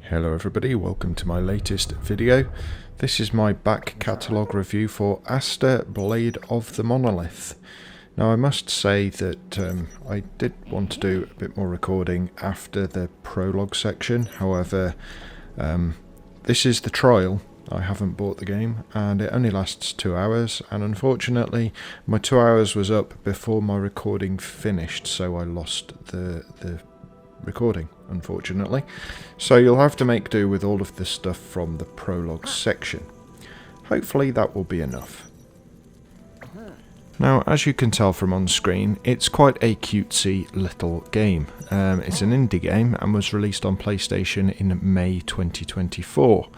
Hello everybody, welcome to my latest video. This is my back catalogue review for Astor Blade of the Monolith. Now I must say that I did want to do a bit more recording after the prologue section, however this is the trial. I haven't bought the game and it only lasts 2 hours, and unfortunately my 2 hours was up before my recording finished, so I lost the recording, unfortunately. So you'll have to make do with all of the stuff from the prologue section. Hopefully that will be enough. Now, as you can tell from on screen, it's quite a cutesy little game. It's an indie game and was released on PlayStation in May 2024.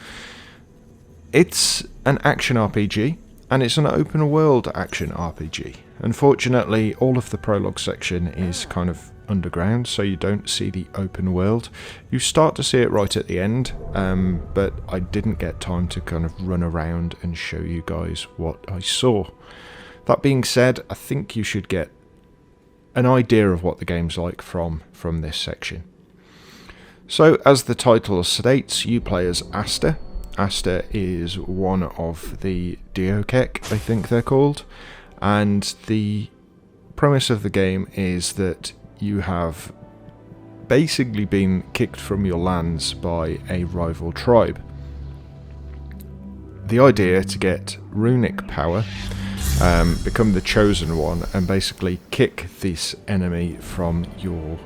It's an action RPG, and it's an open world action RPG. Unfortunately, all of the prologue section is kind of underground, so you don't see the open world. You start to see it right at the end, but I didn't get time to kind of run around and show you guys what I saw. That being said, I think you should get an idea of what the game's like from this section. So, as the title states, you play as Astor. Astor is one of the Diokek, I think they're called, and the premise of the game is that you have basically been kicked from your lands by a rival tribe. The idea to get runic power, become the chosen one, and basically kick this enemy from your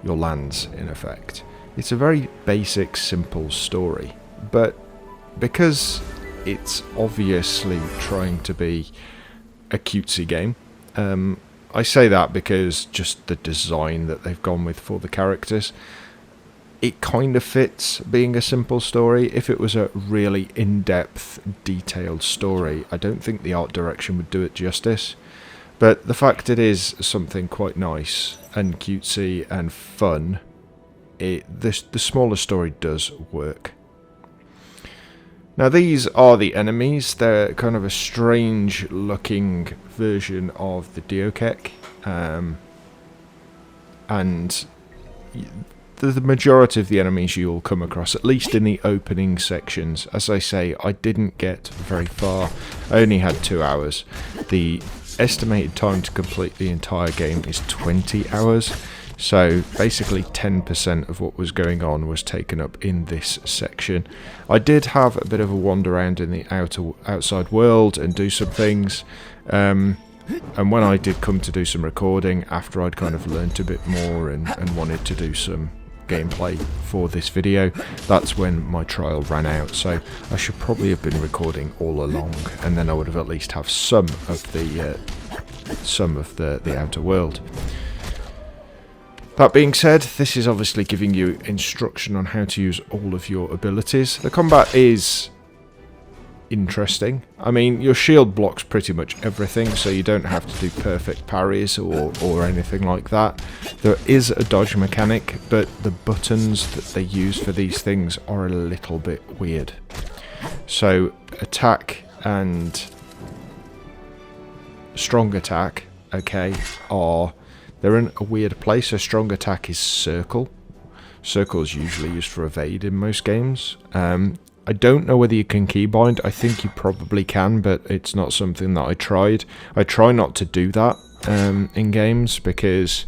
lands, in effect. It's a very basic, simple story, but because it's obviously trying to be a cutesy game, I say that because just the design that they've gone with for the characters, it kind of fits being a simple story. If it was a really in-depth, detailed story, I don't think the art direction would do it justice. But the fact it is something quite nice and cutesy and fun, the smaller story does work. Now these are the enemies. They're kind of a strange looking version of the Diokek, and the majority of the enemies you'll come across, at least in the opening sections. As I say, I didn't get very far. I only had 2 hours. The estimated time to complete the entire game is 20 hours. So basically 10% of what was going on was taken up in this section. I did have a bit of a wander around in the outside world and do some things. And when I did come to do some recording, after I'd kind of learnt a bit more and wanted to do some gameplay for this video, that's when my trial ran out. So I should probably have been recording all along, and then I would have at least have some of the outer world. That being said, this is obviously giving you instruction on how to use all of your abilities. The combat is interesting. I mean, your shield blocks pretty much everything, so you don't have to do perfect parries or anything like that. There is a dodge mechanic, but the buttons that they use for these things are a little bit weird. So, attack and strong attack, okay, they're in a weird place. So strong attack is circle. Circle is usually used for evade in most games. I don't know whether you can keybind. I think you probably can, but it's not something that I tried. I try not to do that in games because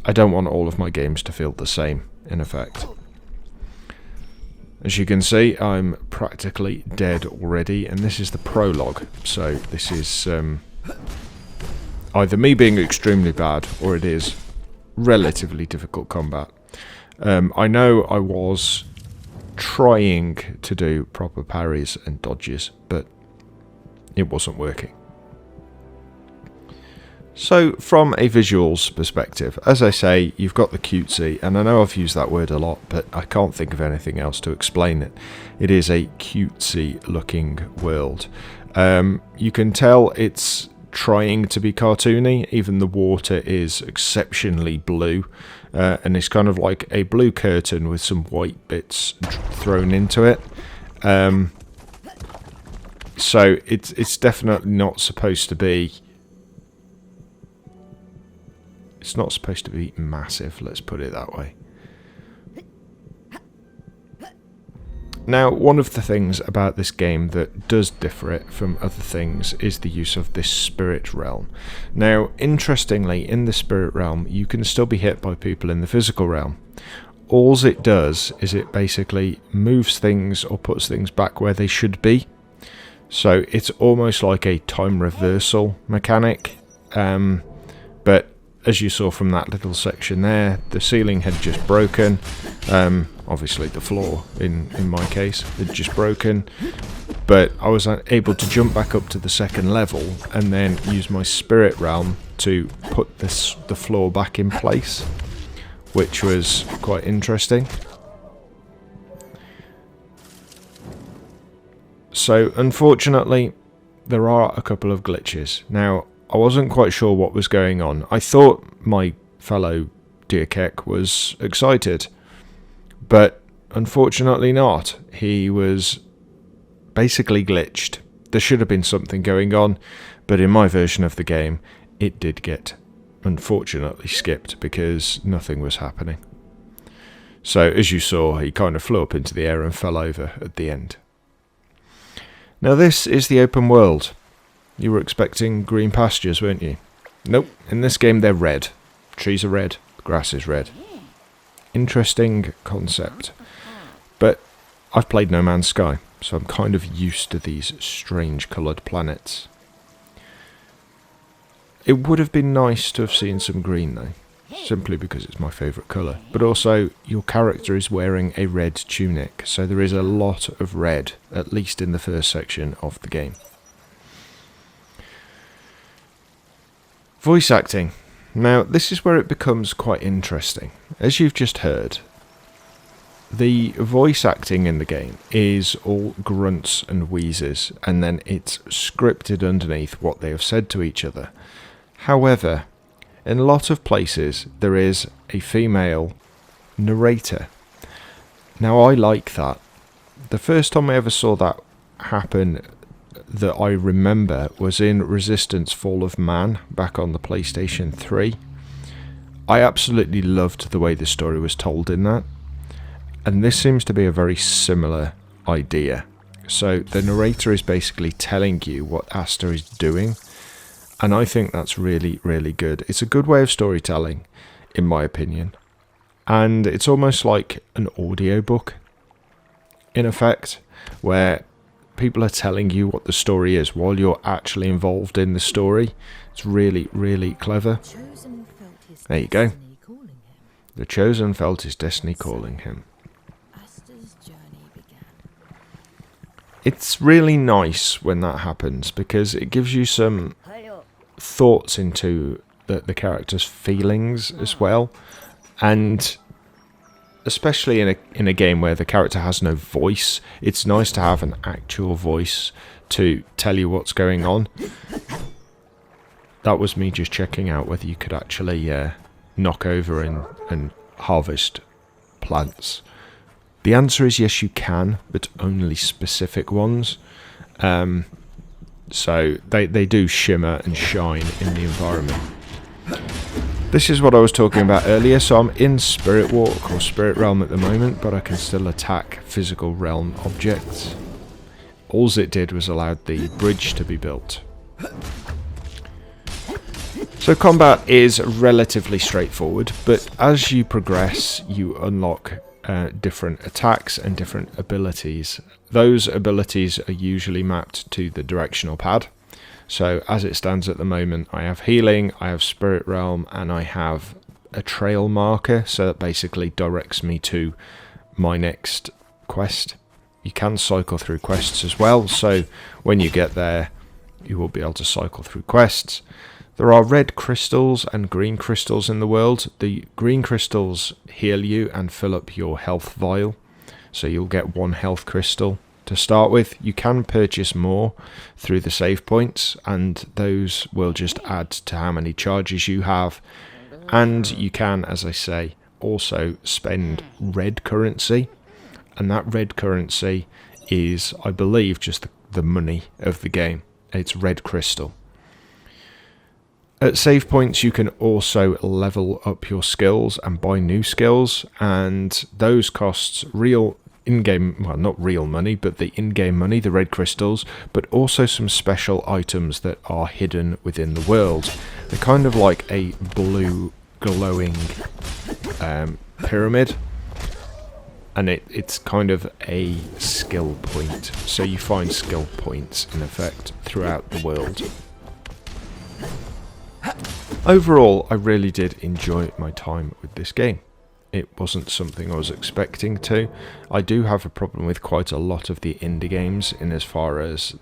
I don't want all of my games to feel the same, in effect. As you can see, I'm practically dead already, and this is the prologue. So this is either me being extremely bad, or it is relatively difficult combat. I know I was trying to do proper parries and dodges, but it wasn't working. So, from a visuals perspective, as I say, you've got the cutesy, and I know I've used that word a lot, but I can't think of anything else to explain it. It is a cutesy looking world. You can tell it's trying to be cartoony. Even the water is exceptionally blue, and it's kind of like a blue curtain with some white bits thrown into it. So it's definitely not supposed to be. It's not supposed to be massive. Let's put it that way. Now, one of the things about this game that does differ it from other things is the use of this spirit realm. Now, interestingly, in the spirit realm, you can still be hit by people in the physical realm. All it does is it basically moves things or puts things back where they should be. So it's almost like a time reversal mechanic. But as you saw from that little section there, the ceiling had just broken. Obviously the floor, in my case, had just broken. But I was able to jump back up to the second level and then use my spirit realm to put the floor back in place, which was quite interesting. So unfortunately, there are a couple of glitches. Now, I wasn't quite sure what was going on. I thought my fellow Dear Keck was excited, but unfortunately not. He was basically glitched. There should have been something going on, but in my version of the game, it did get unfortunately skipped because nothing was happening. So as you saw, he kind of flew up into the air and fell over at the end. Now this is the open world. You were expecting green pastures, weren't you? Nope, in this game they're red. Trees are red, grass is red. Interesting concept. But I've played No Man's Sky, so I'm kind of used to these strange coloured planets. It would have been nice to have seen some green though, simply because it's my favourite colour. But also, your character is wearing a red tunic, so there is a lot of red, at least in the first section of the game. Voice acting. Now, this is where it becomes quite interesting. As you've just heard, the voice acting in the game is all grunts and wheezes, and then it's scripted underneath what they have said to each other. However, in a lot of places, there is a female narrator. Now, I like that. The first time I ever saw that happen that I remember was in Resistance Fall of Man back on the PlayStation 3. I absolutely loved the way the story was told in that, and this seems to be a very similar idea. So the narrator is basically telling you what Astor is doing, and I think that's really, really good. It's a good way of storytelling, in my opinion, and it's almost like an audiobook in effect, where people are telling you what the story is while you're actually involved in the story. It's really, really clever. There you go. The Chosen felt his destiny calling him. It's really nice when that happens because it gives you some thoughts into the character's feelings as well. And especially in a game where the character has no voice, it's nice to have an actual voice to tell you what's going on. That was me just checking out whether you could actually knock over and harvest plants. The answer is yes, you can, but only specific ones. So they do shimmer and shine in the environment. This is what I was talking about earlier, so I'm in Spirit Walk or Spirit Realm at the moment, but I can still attack physical realm objects. All it did was allowed the bridge to be built. So combat is relatively straightforward, but as you progress, you unlock different attacks and different abilities. Those abilities are usually mapped to the directional pad. So as it stands at the moment, I have healing, I have Spirit Realm, and I have a trail marker, so that basically directs me to my next quest. You can cycle through quests as well, so when you get there, you will be able to cycle through quests. There are red crystals and green crystals in the world. The green crystals heal you and fill up your health vial, so you'll get 1 health crystal. To start with, you can purchase more through the save points, and those will just add to how many charges you have. And you can, as I say, also spend red currency, and that red currency is, I believe, just the money of the game. It's red crystal. At save points, you can also level up your skills and buy new skills, and those costs real in-game, well, not real money, but the in-game money, the red crystals, but also some special items that are hidden within the world. They're kind of like a blue glowing pyramid, and it's kind of a skill point. So you find skill points, in effect, throughout the world. Overall, I really did enjoy my time with this game. It wasn't something I was expecting to. I do have a problem with quite a lot of the indie games in as far as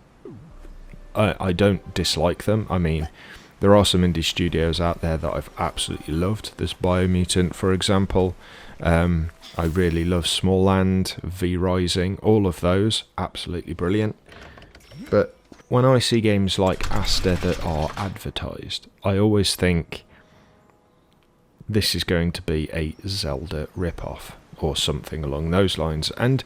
I don't dislike them. I mean, there are some indie studios out there that I've absolutely loved. There's Biomutant, for example. I really love Small Land, V-Rising, all of those, absolutely brilliant. But when I see games like Astor that are advertised, I always think this is going to be a Zelda ripoff or something along those lines, and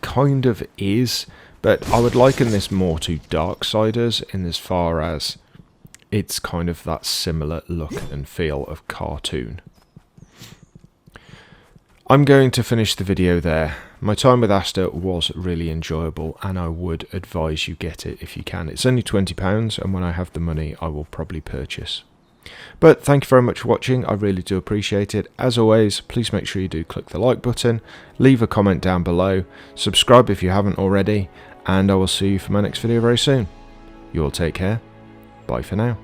kind of is, but I would liken this more to Darksiders in as far as it's kind of that similar look and feel of cartoon. I'm going to finish the video there. My time with Astor was really enjoyable, and I would advise you get it if you can. It's only £20, and when I have the money I will probably purchase. But thank you very much for watching, I really do appreciate it. As always, please make sure you do click the like button, leave a comment down below, subscribe if you haven't already, and I will see you for my next video very soon. You all take care, bye for now.